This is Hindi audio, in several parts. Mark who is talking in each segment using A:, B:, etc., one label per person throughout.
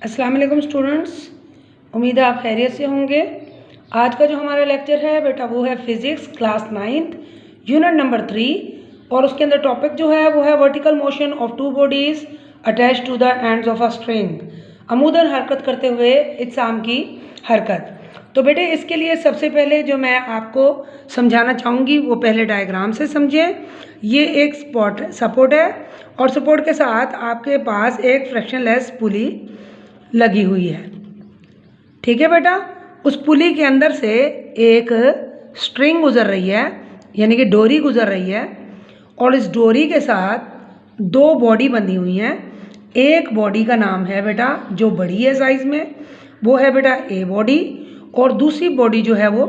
A: अस्सलाम वालेकुम स्टूडेंट्स, उम्मीद है आप खैरियत से होंगे। आज का जो हमारा लेक्चर है बेटा वो है physics class 9th unit number 3 और उसके अंदर टॉपिक जो है वो है vertical motion of two bodies attach to the ends of a string, अमूदन हरकत करते हुए इज्साम की हरकत। तो बेटे इसके लिए सबसे पहले जो मैं आपको समझाना चाहूँगी वो पहले डायग्राम से समझें। ये एक सपोर्ट है और सपोर्ट के साथ आपके पास एक फ्रैक्शनलेस पुली लगी हुई है। ठीक है बेटा, उस पुली के अंदर से एक स्ट्रिंग गुजर रही है, यानी कि डोरी गुजर रही है और इस डोरी के साथ दो बॉडी बंधी हुई हैं। एक बॉडी का नाम है बेटा जो बड़ी है साइज़ में, वो है बेटा ए बॉडी, और दूसरी बॉडी जो है वो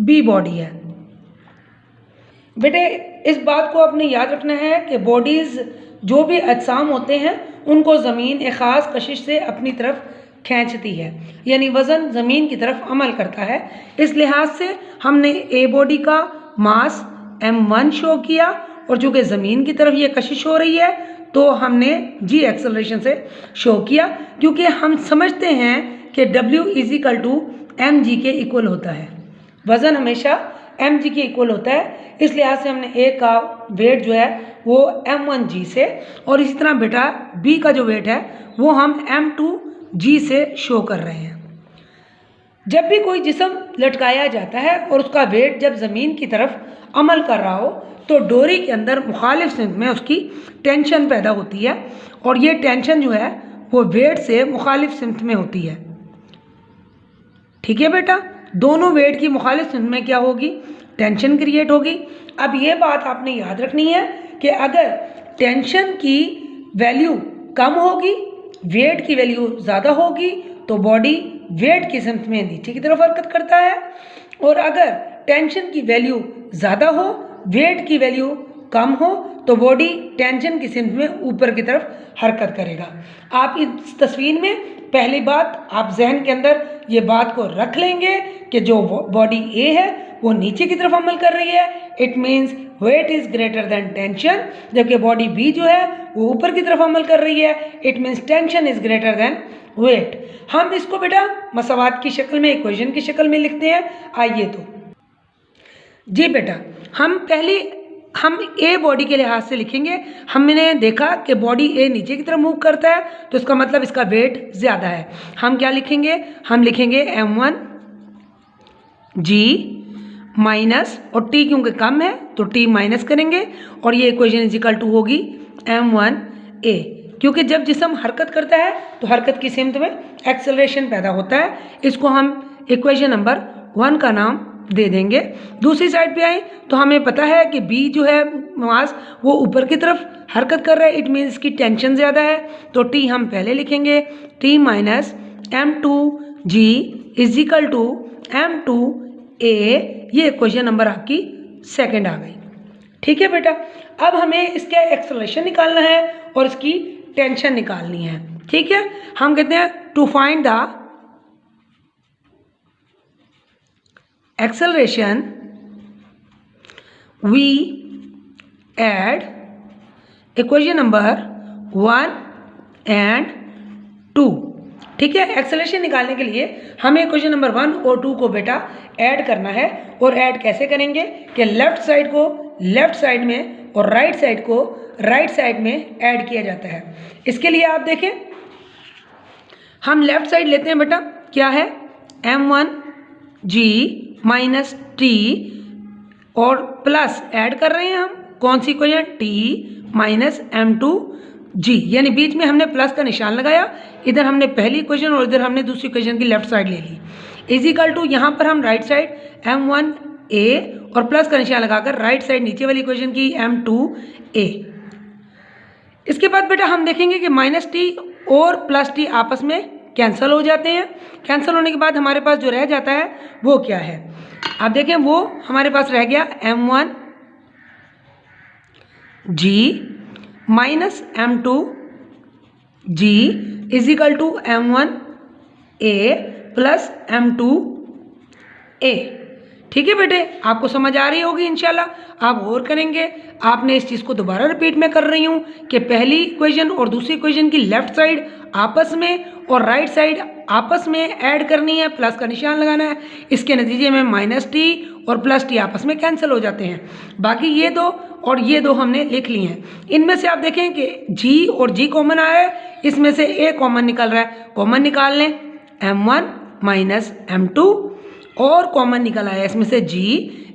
A: बी बॉडी है। बेटे इस बात को आपने याद रखना है कि बॉडीज़ जो भी अजसाम होते हैं उनको ज़मीन एक ख़ास कशिश से अपनी तरफ खींचती है, यानी वज़न ज़मीन की तरफ अमल करता है। इस लिहाज से हमने ए बॉडी का मास m1 शो किया और चूँकि ज़मीन की तरफ ये कशिश हो रही है तो हमने g एक्सेलरेशन से शो किया, क्योंकि हम समझते हैं कि w = mg के इक्वल होता है। वज़न हमेशा mg के इक्वल होता है, इस लिहाज से हमने a का वेट जो है वो m1g से, और इसी तरह बेटा b का जो वेट है वो हम m2g से शो कर रहे हैं। जब भी कोई जिस्म लटकाया जाता है और उसका वेट जब ज़मीन की तरफ अमल कर रहा हो तो डोरी के अंदर मुखालिफ सिमत में उसकी टेंशन पैदा होती है, और ये टेंशन जो है वो वेट से मुखालिफ सिमत में होती है। ठीक है बेटा, दोनों वेट की मुखालिफ सिमत में क्या होगी, टेंशन क्रिएट होगी। अब ये बात आपने याद रखनी है कि अगर टेंशन की वैल्यू कम होगी, वेट की वैल्यू ज़्यादा होगी तो बॉडी वेट की सिमत में नीचे की तरफ हरकत करता है, और अगर टेंशन की वैल्यू ज़्यादा हो, वेट की वैल्यू कम हो तो बॉडी टेंशन की सिमत में ऊपर की तरफ हरकत करेगा। आप इस तस्वीर में पहली बात आप जहन के अंदर ये बात को रख लेंगे कि जो बॉडी ए है वो नीचे की तरफ अमल कर रही है, it means weight is greater than tension, जबकि बॉडी बी जो है वो ऊपर की तरफ अमल कर रही है, it means tension is greater than weight. हम इसको बेटा मसावात की शक्ल में, इक्वेशन की शक्ल में लिखते हैं। आइए तो जी बेटा हम ए बॉडी के लिहाज से लिखेंगे। हमने देखा कि बॉडी ए नीचे की तरफ मूव करता है तो इसका मतलब इसका वेट ज़्यादा है। हम क्या लिखेंगे, हम लिखेंगे m1g माइनस, और t क्योंकि कम है तो t माइनस करेंगे, और ये इक्वेशन इजिकल टू होगी m1a, क्योंकि जब जिस्म हरकत करता है तो हरकत की सिमत में एक्सेलरेशन पैदा होता है। इसको हम इक्वेशन नंबर 1 का नाम दे देंगे। दूसरी साइड पे आए तो हमें पता है कि बी जो है मास वो ऊपर की तरफ हरकत कर रहा है, इट मीन्स की टेंशन ज़्यादा है, तो टी हम पहले लिखेंगे T minus m2g is equal to m2a। ये क्वेश्चन नंबर आपकी सेकंड आ गई। ठीक है बेटा, अब हमें इसका एक्सेलरेशन निकालना है और इसकी टेंशन निकालनी है। ठीक है, हम कहते हैं to find the acceleration we add equation number 1 and 2। ठीक है, एक्सेलरेशन निकालने के लिए हमें इक्वेशन नंबर 1 और 2 को बेटा ऐड करना है, और ऐड कैसे करेंगे कि लेफ़्ट साइड को लेफ़्ट साइड में और राइट साइड को राइट साइड में ऐड किया जाता है। इसके लिए आप देखें, हम लेफ़्ट साइड लेते हैं बेटा, क्या है m1g माइनस टी, और प्लस ऐड कर रहे हैं हम कौन सी इक्वेशन, टी माइनस m2g, यानी बीच में हमने प्लस का निशान लगाया, इधर हमने पहली इक्वेशन और इधर हमने दूसरी इक्वेशन की लेफ्ट साइड ले ली, इजिकल टू यहाँ पर हम राइट साइड m1a और प्लस का निशान लगाकर राइट साइड नीचे वाली इक्वेशन की m2a। इसके बाद बेटा हम देखेंगे कि माइनस टी और प्लस टी आपस में कैंसिल हो जाते हैं। कैंसिल होने के बाद हमारे पास जो रह जाता है वो क्या है, आप देखें वो हमारे पास रह गया m1g minus m2g is equal to m1a plus m2a। ठीक है बेटे, आपको समझ आ रही होगी इंशाल्लाह। आप गौर करेंगे, आपने इस चीज़ को दोबारा रिपीट मैं कर रही हूँ कि पहली इक्वेशन और दूसरी इक्वेशन की लेफ्ट साइड आपस में और राइट साइड आपस में ऐड करनी है, प्लस का निशान लगाना है। इसके नतीजे में माइनस टी और प्लस टी आपस में कैंसिल हो जाते हैं। बाकी ये दो और ये दो हमने लिख लिए हैं। इनमें से आप देखें कि जी और जी कॉमन आया है, इसमें से ए कॉमन निकल रहा है, कॉमन निकाल लें m1 माइनस m2 और कॉमन निकल आया इसमें से g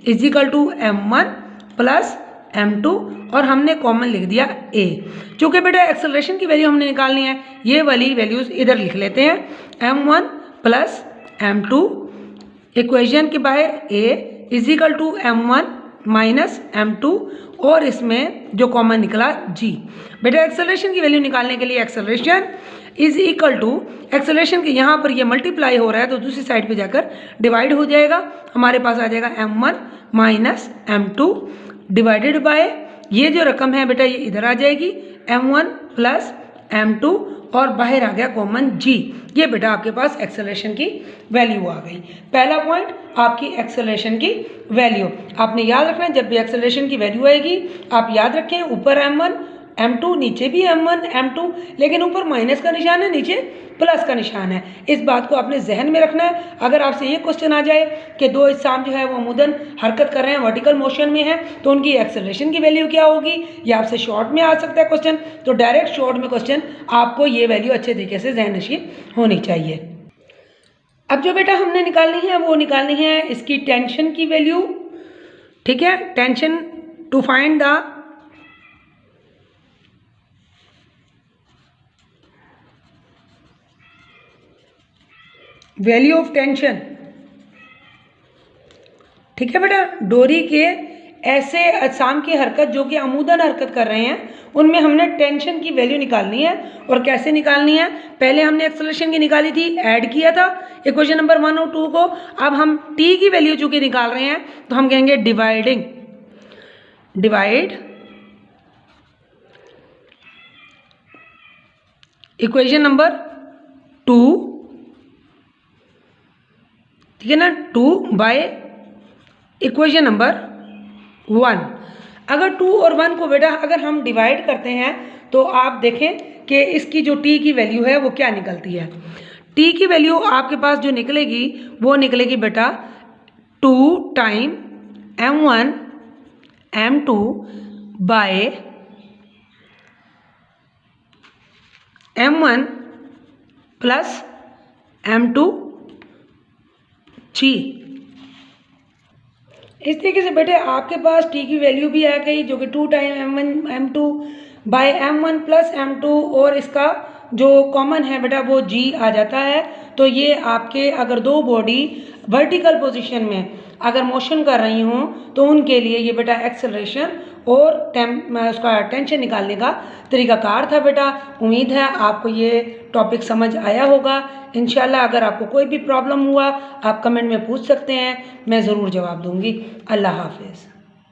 A: is equal to m1 plus m2 और हमने कॉमन लिख दिया a। चूँकि बेटा एक्सेलरेशन की वैल्यू हमने निकालनी है, ये वाली वैल्यूज़ इधर लिख लेते हैं m1 प्लस m2 इक्वेशन के बाहर a is equal to m1 minus m2 और इसमें जो कॉमन निकला g। बेटा एक्सेलरेशन की वैल्यू निकालने के लिए acceleration is equal to acceleration के यहाँ पर ये मल्टीप्लाई हो रहा है तो दूसरी साइड पे जाकर डिवाइड हो जाएगा, हमारे पास आ जाएगा m1 minus m2 divided by ये जो रकम है बेटा ये इधर आ जाएगी m1 प्लस m2 और बाहर आ गया कॉमन g। ये बेटा आपके पास एक्सेलरेशन की वैल्यू आ गई। पहला पॉइंट आपकी एक्सेलरेशन की वैल्यू आपने याद रखना है। जब भी एक्सेलरेशन की वैल्यू आएगी आप याद रखें ऊपर m1 m2 नीचे भी m1 m2, लेकिन ऊपर माइनस का निशान है नीचे प्लस का निशान है। इस बात को आपने जहन में रखना है। अगर आपसे ये क्वेश्चन आ जाए कि दो अजसाम जो है वो अमूदन हरकत कर रहे हैं, वर्टिकल मोशन में है, तो उनकी एक्सेलरेशन की वैल्यू क्या होगी, ये आपसे शॉर्ट में आ सकता है क्वेश्चन। तो डायरेक्ट शॉर्ट में क्वेश्चन आपको ये वैल्यू अच्छे तरीके से जहन नशीन होनी चाहिए। अब जो बेटा हमने निकालनी है वो निकालनी है इसकी टेंशन की वैल्यू। ठीक है, tension to find the value of tension. ठीक है बेटा, डोरी के ऐसे अजसाम की हरकत जो कि अमूदन हरकत कर रहे हैं उनमें हमने टेंशन की वैल्यू निकालनी है। और कैसे निकालनी है, पहले हमने एक्सेलरेशन की निकाली थी, ऐड किया था इक्वेशन नंबर 1 और 2 को। अब हम टी की वैल्यू चूँकि निकाल रहे हैं तो हम कहेंगे डिवाइड इक्वेशन नंबर 2, ठीक है ना, 2 बाय इक्वेशन नंबर 1। अगर 2 और 1 को बेटा अगर हम डिवाइड करते हैं तो आप देखें कि इसकी जो t की वैल्यू है वो क्या निकलती है। t की वैल्यू आपके पास जो निकलेगी वो निकलेगी बेटा 2 time m1 m2 bye m1 plus m2 जी। इस तरीके से बेटे आपके पास टी की वैल्यू भी आ गई जो कि 2 time m1 m2 bye m1 plus m2 और इसका जो कॉमन है बेटा वो g आ जाता है। तो ये आपके अगर दो बॉडी वर्टिकल पोजीशन में अगर मोशन कर रही हों तो उनके लिए ये बेटा एक्सेलरेशन और उसका टेंशन निकालने का तरीकाकार था बेटा। उम्मीद है आपको ये टॉपिक समझ आया होगा। इंशाल्लाह अगर आपको कोई भी प्रॉब्लम हुआ आप कमेंट में पूछ सकते हैं, मैं ज़रूर जवाब दूंगी। अल्लाह हाफिज़।